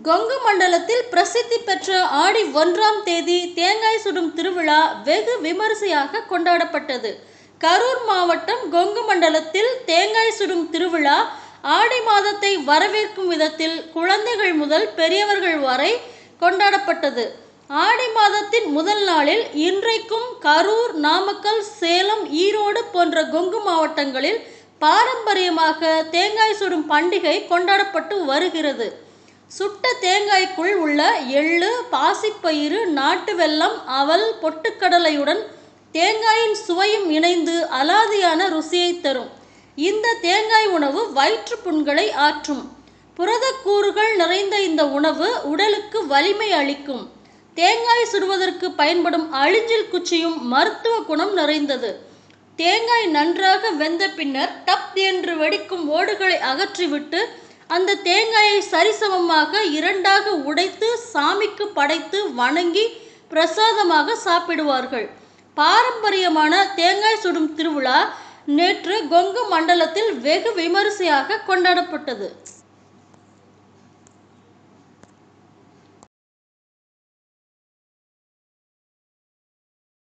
கொங்கு மண்டலத்தில் பிரசித்தி பெற்ற ஆடி 1ஆம் தேதி தேங்காய் சுடும் திருவிழா வெகு விமரிசையாக கொண்டாடப்பட்டது. கரூர் மாவட்டம் கொங்கு மண்டலத்தில் தேங்காய் சுடும் திருவிழா ஆடி மாதத்தை வரவேற்கும் விதத்தில் குழந்தைகள் முதல் பெரியவர்கள் வரை கொண்டாடப்பட்டது. ஆடி மாதத்தின் முதல் நாளில் இன்றைக்கும் கரூர், நாமக்கல், சேலம், ஈரோடு போன்ற கொங்கு மாவட்டங்களில் பாரம்பரியமாக தேங்காய் சுடும் பண்டிகை கொண்டாடப்பட்டு வருகிறது. சுட்ட தேங்காய்க்குள் உள்ள எள்ளு, பாசிப்பயிறு, நாட்டு வெல்லம், அவல், பொட்டுக்கடலையுடன் தேங்காயின் சுவையும் இணைந்து அலாதியான ருசியை தரும். இந்த தேங்காய் உணவு வயிற்று புண்களை ஆற்றும். புரதக்கூறுகள் நிறைந்த இந்த உணவு உடலுக்கு வலிமை அளிக்கும். தேங்காய் சுடுவதற்கு பயன்படும் அழிஞ்சில் குச்சியும் மருத்துவ குணம் நிறைந்தது. தேங்காய் நன்றாக வெந்த பின்னர் டப் என்று வெடிக்கும் ஓடுகளை அகற்றிவிட்டு அந்த தேங்காயை சரிசமமாக 2ஆக உடைத்து சாமிக்கு படைத்து வணங்கி பிரசாதமாக சாப்பிடுவார்கள். பாரம்பரியமான தேங்காய் சுடும் திருவிழா நேற்று கொங்கு மண்டலத்தில் வெகு விமரிசையாக கொண்டாடப்பட்டது.